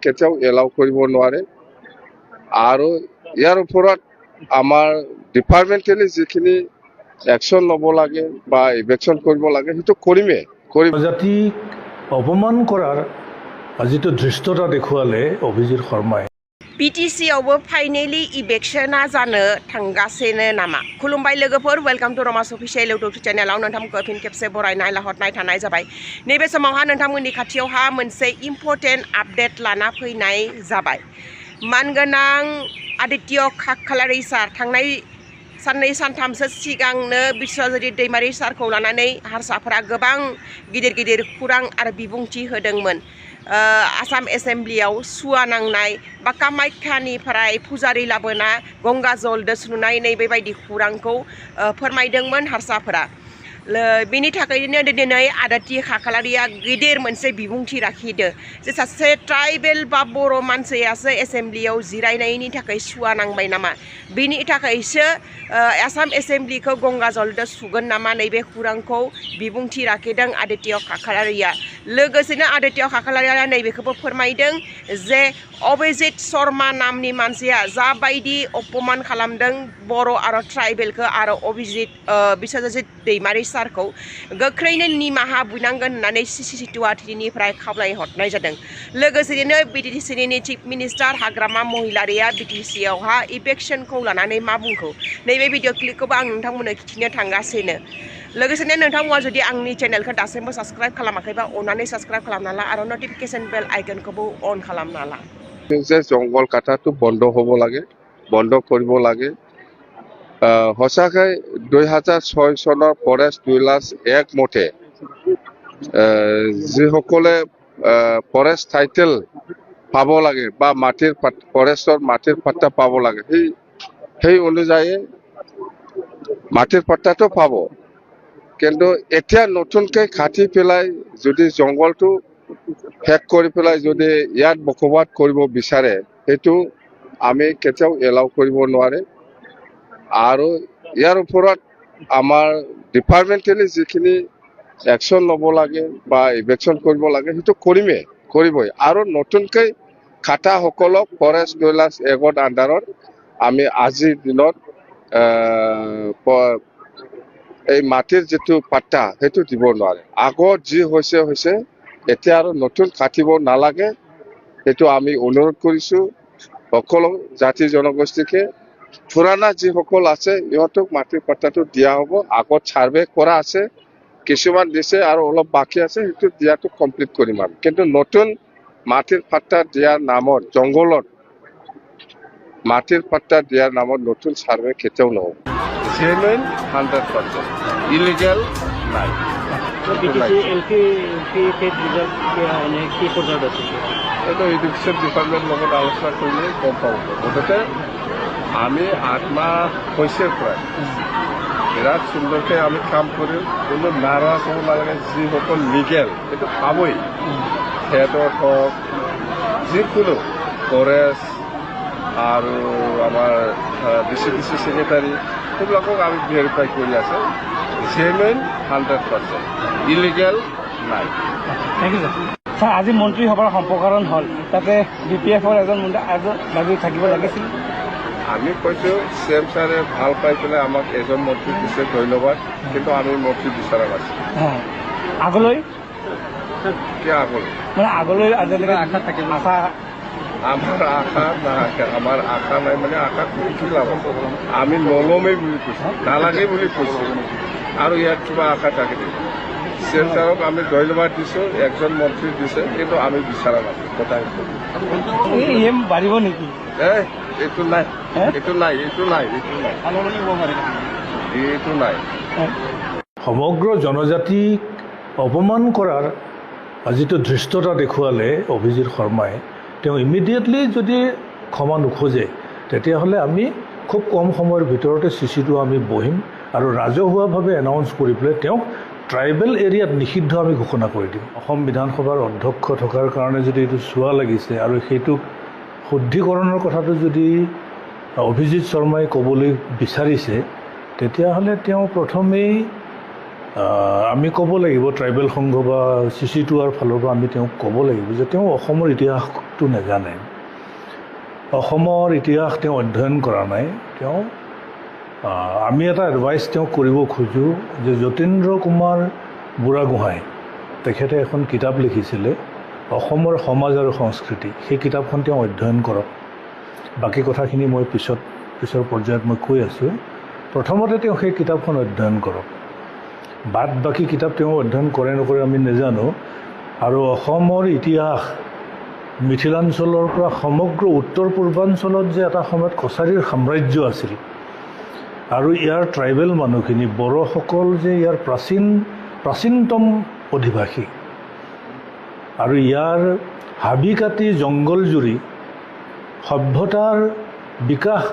কেতিয়াও এলাউ কৰিব নোৱাৰে আৰু ইয়াৰ ওপৰত আমাৰ ডিপাৰ্টমেণ্টেলি যিখিনি একশ্যন ল'ব লাগে বা ইভেকশ্যন কৰিব লাগে সেইটো কৰিমেই। জাতিক অপমান কৰাৰ যিটো ধৃষ্টতা দেখুৱালে অভিজিৎ শৰ্মাই। बिटिसिआवबो फाइनेलि इभेक्शना जानो थांगासिनो नामा? खुलुमबाय लोगोफोर, वेलकाम टु रमास अफिसियेल इउटुब चेनेलाव नोंथांमोनखौ फिन खेबसे बरायनाय लाहरनाय थानाय जाबाय। नैबे समावहा नोंथांमोननि खाथियावहा मोनसे इम्पर्टेन्ट आपडेट लाना फैनाय जाबाय। मानगोनां आदित्य खाख्लारि सार थांनाय साननै सानथामसो सिगांनो बिश्वजित दैमारि सारखौ लानानै हारसाफोरा गोबां गिदिर गिदिर खुरां आरो बिबुंथि होदोंमोन। आसाम एसेम्ब्लियाव सुवा नांनाय बा कामाख्यानिफ्राय पुजारी लाबोना गंगा जल दोस्रुनाय नैबेबायदि खुरांखौ फोरमायदोंमोन हारसाफोरा। बेनि थाखायनो दिनै आदित्य खाख्लारिया गिदिर मोनसे बिबुंथि लाखिदो जे सासे ट्राइबेल बा बर' मानसियासो एसेम्ब्लियाव जिरायनायनि थाखाय सुवा नांबाय नामा, बिनि थाखायसो आसाम एसेम्ब्लिखौ गंगा जलदो सुगोन नामा, नैबे खुरांखौ बिबुंथि लाखिदों आदित्य खाख्लारिया। लोगोसेनो आदित्य खाख्लारिया नैबेखौबो फोरमायदों जे अभिजित शर्मा नामनि मानसिया जाबायदि अपमान खालामदों बर' आरो ट्राइबेलखौ आरो बिश्वजित दैमारि सारखौ गोख्रैनो निमाहा बिनांगोन होननानै सिसिटिवाथिनिफ्राय खावलायहरनाय जादों। लोगोसेनो बिटिसिनि चिफ मिनिस्टार हाग्रामा महिलारिया बिटिसिआवहा इभेक्शनखौ लानानै मा बुंखो, नैबे भिडिअ क्लिपखौबो आं नोंथांमोननो खिन्थिनो थांगासिनो। लोगोसेनो नोंथांमोना जुदि आंनि चेनेलखौ दासिमबो साबस्क्राइब खालामाखैबा अननानै साबस्क्राइब खालामना ला आरो नटिफिकेशन बेल आइकनखौबो अन खालामना ला। যে জংঘল কাটাটো বন্ধ হ'ব লাগে, বন্ধ কৰিব লাগে। সঁচাকৈ 2006 চনৰ ফৰেষ্ট ৰুলাৰ্ছ এক মতে যিসকলে ফৰেষ্ট টাইটেল পাব লাগে বা ফৰেষ্টৰ মাটিৰ পাট্টা পাব লাগে সেই অনুযায়ী মাটিৰ পাট্টাটো পাব। কিন্তু এতিয়া নতুনকৈ কাটি পেলাই যদি জংঘলটো শেষ কৰি পেলাই যদি ইয়াত বসবাস কৰিব বিচাৰে সেইটো আমি কেতিয়াও এলাউ কৰিব নোৱাৰে আৰু ইয়াৰ ওপৰত আমাৰ ডিপাৰ্টমেণ্টেলি যিখিনি একশ্যন ল'ব লাগে বা ইভেকশ্যন কৰিব লাগে সেইটো কৰিবই আৰু নতুনকৈ কাটাসকলক ফৰেষ্ট ৰুলাৰ্ছ এক্টৰ আণ্ডাৰত আমি আজিৰ দিনত এই মাটিৰ যিটো পাট্টা সেইটো দিব নোৱাৰে। আগত যি হৈছে এতিয়া আৰু নতুন কাটিব নালাগে, সেইটো আমি অনুৰোধ কৰিছোঁ সকলো জাতি জনগোষ্ঠীকে। পুৰাণা যিসকল আছে ইহঁতক মাটিৰ পাট্টাটো দিয়া হ'ব। আগত ছাৰ্ভে কৰা আছে, কিছুমান দিছে আৰু অলপ বাকী আছে, সেইটো দিয়াটো কমপ্লিট কৰিম আমি। কিন্তু নতুন মাটিৰ পাট্টা দিয়াৰ নামত জংঘলত মাটিৰ পাট্টা দিয়াৰ নামত নতুন ছাৰ্ভে কেতিয়াও নহ'ব। জেনুইন 100%, ইলিগেল নাই। এইটো এডুকেশ্যন ডিপাৰ্টমেণ্টৰ লগত আলোচনা কৰিলে গম পাব। মুঠতে আমি 8 মাহ হৈছে প্ৰায় বিৰাট সুন্দৰকৈ আমি কাম কৰিম। কোনো নাৰাজ হ'ব নালাগে। যিসকল লিগেল সেইটো পাবই, সিহঁতৰ হওক যিকোনো ফৰেষ্ট আৰু আমাৰ ডিচি ছেক্ৰেটাৰী সেইবিলাকক আমি ভেৰিফাই কৰি আছে। জেনুইন 100%, ইলিগেল নাই। Thank you sir. আজি মন্ত্ৰীসভাৰ সম্প্ৰসাৰণ হ'ল, তাতে BPFৰ এজন দাবী থাকিব লাগিছিল। আমি কৈছোঁ CM ছাৰে ভাল পাই পেলাই আমাক এজন মন্ত্ৰী দিছে, ধন্যবাদ, কিন্তু আমি মন্ত্ৰী বিচৰা নাছিলোঁ। আগলৈ কি আগলৈ মানে আগলৈ আজিলৈকে আশা থাকিব? আশা আমাৰ আশা নাথাকে। আমাৰ আশা নাই মানে আশা কৰি কি লাভ আছে? আমি নলমেই বুলি কৈছোঁ, নালাগে বুলি কৈছোঁ আৰু ইয়াত কিবা আশা থাকে নেকি? CM ছাৰক আমি ধন্যবাদ দিছোঁ, একজন মন্ত্ৰী দিছে, কিন্তু আমি বিচৰা নাছিলোঁ। কথা বাঢ়িব নেকি? এইটো নাই, এইটো নাই, এইটো নাই, এইটো নাই, এইটো নাই। সমগ্ৰ জনজাতিক অপমান কৰাৰ যিটো ধৃষ্টতা দেখুৱালে অভিজিৎ শৰ্মাই, তেওঁ ইমিডিয়েটলি যদি ক্ষমা নোখোজে তেতিয়াহ'লে আমি খুব কম সময়ৰ ভিতৰতে চিচিটো আমি বহিম আৰু ৰাজহুৱাভাৱে এনাউন্স কৰি পেলাই তেওঁক ট্ৰাইবেল এৰিয়াত নিষিদ্ধ আমি ঘোষণা কৰি দিম। অসম বিধানসভাৰ অধ্যক্ষ থকাৰ কাৰণে যদি এইটো চোৱা লাগিছে আৰু সেইটোক শুদ্ধিকৰণৰ কথাটো যদি অভিজিৎ শৰ্মাই ক'বলৈ বিচাৰিছে তেতিয়াহ'লে তেওঁ প্ৰথমেই আমি ক'ব লাগিব ট্ৰাইবেল সংঘ বা CC2R ফালৰ পৰা আমি তেওঁক ক'ব লাগিব যে তেওঁ অসমৰ ইতিহাসটো নাজানে, অসমৰ ইতিহাস তেওঁ অধ্যয়ন কৰা নাই। তেওঁ আমি এটা এডভাইচ তেওঁক কৰিব খোজোঁ যে যতীন্দ্ৰ কুমাৰ বুঢ়াগোহাঁই তেখেতে এখন কিতাপ লিখিছিলে অসমৰ সমাজ আৰু সংস্কৃতি, সেই কিতাপখন তেওঁ অধ্যয়ন কৰক। বাকী কথাখিনি মই পিছৰ পৰ্যায়ত মই কৈ আছোঁ। প্ৰথমতে তেওঁ সেই কিতাপখন অধ্যয়ন কৰক, বাদ বাকী কিতাপ তেওঁ অধ্যয়ন কৰে নকৰে আমি নাজানো। আৰু অসমৰ ইতিহাস মিথিলাঞ্চলৰ পৰা সমগ্ৰ উত্তৰ পূৰ্বাঞ্চলত যে এটা সময়ত কছাৰীৰ সাম্ৰাজ্য আছিল আৰু ইয়াৰ ট্ৰাইবেল মানুহখিনি বড়োসকল যে ইয়াৰ প্ৰাচীনতম অধিবাসী আৰু ইয়াৰ হাবি কাটি জংঘল জুৰি সভ্যতাৰ বিকাশ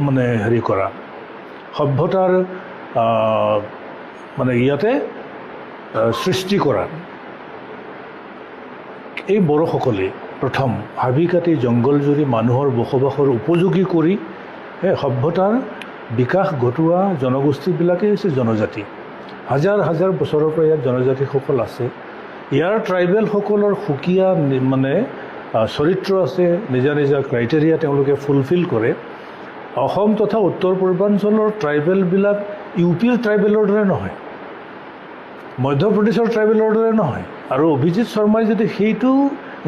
মানে হেৰি কৰা, সভ্যতাৰ মানে ইয়াতে সৃষ্টি কৰা এই বড়োসকলে প্ৰথম হাবি কাটি জংঘল জুৰি মানুহৰ বসবাসৰ উপযোগী কৰি সভ্যতাৰ বিকাশ ঘটোৱা জনগোষ্ঠীবিলাকেই হৈছে জনজাতি। হাজাৰ হাজাৰ বছৰৰ পৰা ইয়াত জনজাতিসকল আছে। ইয়াৰ ট্ৰাইবেলসকলৰ সুকীয়া মানে চৰিত্ৰ আছে, নিজা নিজা ক্ৰাইটেৰিয়া তেওঁলোকে ফুলফিল কৰে। অসম তথা উত্তৰ পূৰ্বাঞ্চলৰ ট্ৰাইবেলবিলাক UPৰ ট্ৰাইবেলৰ দৰে নহয়, মধ্যপ্ৰদেশৰ ট্ৰাইবেলৰ দৰে নহয়। আৰু অভিজিত শৰ্মাই যদি সেইটো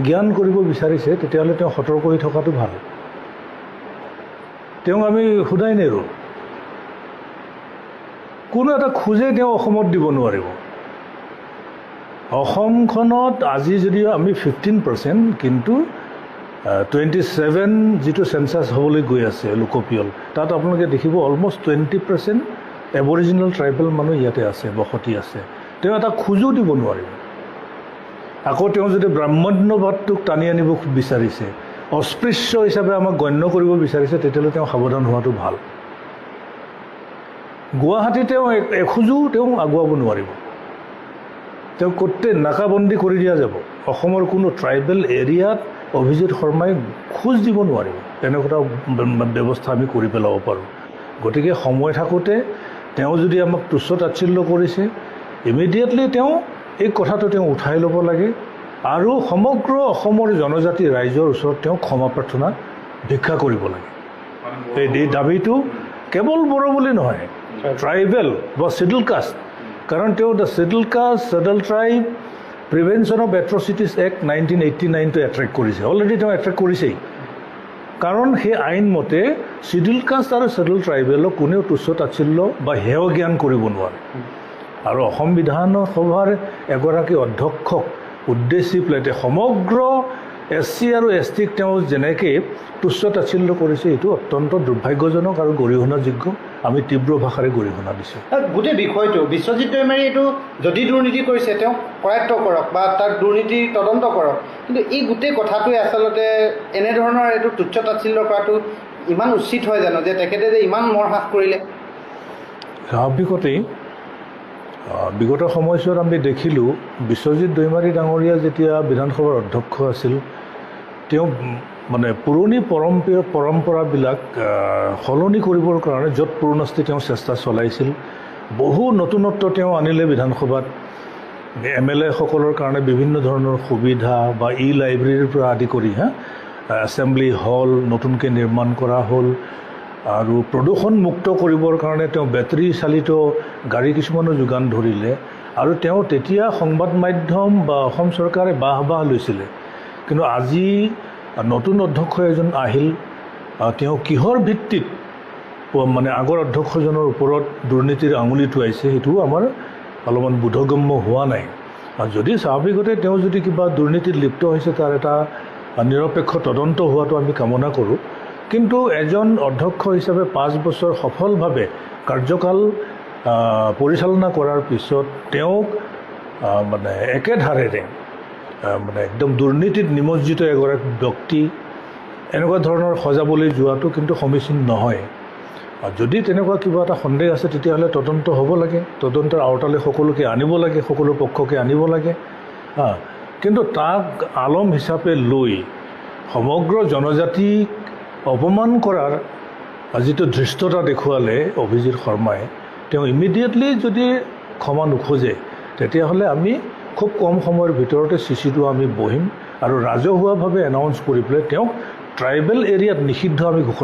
জ্ঞান কৰিব বিচাৰিছে তেতিয়াহ'লে তেওঁ সতৰ্ক হৈ থকাটো ভাল। তেওঁক আমি সোধাই নেৰোঁ, কোনো এটা খোজে তেওঁ অসমত দিব নোৱাৰিব। অসমখনত আজি যদিও আমি 15%, কিন্তু 27 যিটো চেঞ্চাছ হ'বলৈ গৈ আছে লোকপিয়ল, তাত আপোনালোকে দেখিব অলমষ্ট 20% এবৰিজিনেল ট্ৰাইবেল মানুহ ইয়াতে আছে, বসতি আছে। তেওঁ এটা খোজো দিব নোৱাৰিব। আকৌ তেওঁ যদি ব্ৰাহ্মণ্যবাদটোক টানি আনিব বিচাৰিছে, অস্পৃশ্য হিচাপে আমাক গণ্য কৰিব বিচাৰিছে, তেতিয়াহ'লে তেওঁ সাৱধান হোৱাটো ভাল। গুৱাহাটী তেওঁ এখোজো তেওঁ আগুৱাব নোৱাৰিব, তেওঁ গোটেই নাকাবন্দী কৰি দিয়া যাব। অসমৰ কোনো ট্ৰাইবেল এৰিয়াত অভিজিত শৰ্মাই খোজ দিব নোৱাৰিব, তেনেকুৱা ব্যৱস্থা আমি কৰি পেলাব পাৰোঁ। গতিকে সময় থাকোঁতে তেওঁ যদি আমাক তুচ্ছ তাচ্ছিল্য কৰিছে, ইমিডিয়েটলি তেওঁ এই কথাটো তেওঁ উঠাই ল'ব লাগে আৰু সমগ্ৰ অসমৰ জনজাতি ৰাইজৰ ওচৰত তেওঁ ক্ষমা প্ৰাৰ্থনা ভিক্ষা কৰিব লাগে। এই দাবীটো কেৱল বড়ো বুলি নহয়, ট্ৰাইবেল বা চিডুল কাষ্ট, কাৰণ তেওঁ the schedule caste schedule tribe prevention of atrocities act 1989টো এট্ৰেক্ট কৰিছে, অলৰেডি তেওঁ এট্ৰেক্ট কৰিছেই। কাৰণ সেই আইন মতে চিডুল কাষ্ট আৰু চেডুল ট্ৰাইবেলক কোনেও তুচ্ছ তাচ্ছিল্য বা হেয় জ্ঞান কৰিব নোৱাৰে। আৰু অসম বিধানসভাৰ এগৰাকী অধ্যক্ষক উদ্দেশ্যি পেলাই সমগ্ৰ SC আৰু STক তেওঁ যেনেকৈ তুচ্ছ তাচ্ছিল্য কৰিছে, এইটো অত্যন্ত দুৰ্ভাগ্যজনক আৰু গৰিহণাযোগ্য। আমি তীব্ৰ ভাষাৰে গৰিহণা দিছোঁ। গোটেই বিষয়টো বিশ্বজিৎ দৈমাৰী এইটো যদি দুৰ্নীতি কৰিছে তেওঁক কৰায়ত্ব কৰক বা তাক দুৰ্নীতিৰ তদন্ত কৰক, কিন্তু এই গোটেই কথাটোৱে আচলতে এনেধৰণৰ এইটো তুচ্ছ তাচ্ছিল্য কৰাটো ইমান উচিত হয় জানো, যে তেখেতে যে ইমান মৰ হ্ৰাস কৰিলে? স্বাভাৱিকতেই বিগত সময়ছোৱাত আমি দেখিলোঁ বিশ্বজিৎ দৈমাৰী ডাঙৰীয়া যেতিয়া বিধানসভাৰ অধ্যক্ষ আছিল, তেওঁ মানে পুৰণি পৰম্পৰাবিলাক সলনি কৰিবৰ কাৰণে য'ত পূৰ্ণস্থিতি তেওঁ চেষ্টা চলাইছিল। বহু নতুনত্ব তেওঁ আনিলে বিধানসভাত। MLA সকলৰ কাৰণে বিভিন্ন ধৰণৰ সুবিধা বা লাইব্ৰেৰীৰ পৰা আদি কৰি এছেম্বলি হল নতুনকৈ নিৰ্মাণ কৰা হ'ল। আৰু প্ৰদূষণমুক্ত কৰিবৰ কাৰণে তেওঁ বেটাৰী চালিত গাড়ী কিছুমানো যোগান ধৰিলে। আৰু তেওঁ তেতিয়া সংবাদ মাধ্যম বা অসম চৰকাৰে বাহ লৈছিলে। কিন্তু আজি নতুন অধ্যক্ষ এজন আহিল, তেওঁ কিহৰ ভিত্তিত মানে আগৰ অধ্যক্ষজনৰ ওপৰত দুৰ্নীতিৰ আঙুলি টোৱাইছে, সেইটোও আমাৰ অলপমান বোধগম্য হোৱা নাই। আৰু যদি স্বাভাৱিকতে তেওঁ যদি কিবা দুৰ্নীতিত লিপ্ত হৈছে, তাৰ এটা নিৰপেক্ষ তদন্ত হোৱাটো আমি কামনা কৰোঁ। কিন্তু এজন অধ্যক্ষ হিচাপে 5 বছৰ সফলভাৱে কাৰ্যকাল পৰিচালনা কৰাৰ পিছত তেওঁক মানে একেধাৰেৰে মানে একদম দুৰ্নীতিত নিমজ্জিত এগৰাকী ব্যক্তি এনেকুৱা ধৰণৰ সজাবলৈ যোৱাটো কিন্তু সমীচীন নহয়। যদি তেনেকুৱা কিবা এটা সন্দেহ আছে তেতিয়াহ'লে তদন্ত হ'ব লাগে, তদন্তৰ আওতালৈ সকলোকে আনিব লাগে, সকলো পক্ষকে আনিব লাগে। কিন্তু তাক আলম হিচাপে লৈ সমগ্ৰ জনজাতিক অপমান কৰাৰ যিটো ধৃষ্টতা দেখুৱালে অভিজিৎ শৰ্মাই, তেওঁ ইমিডিয়েটলি যদি ক্ষমা নোখোজে তেতিয়াহ'লে আমি খুব কম সময়ৰ ভিতৰতে চিচিটো আমি বহিম আৰু ৰাজহুৱাভাৱে এনাউন্স কৰি পেলাই তেওঁক ট্ৰাইবেল এৰিয়াত নিষিদ্ধ আমি ঘোষণা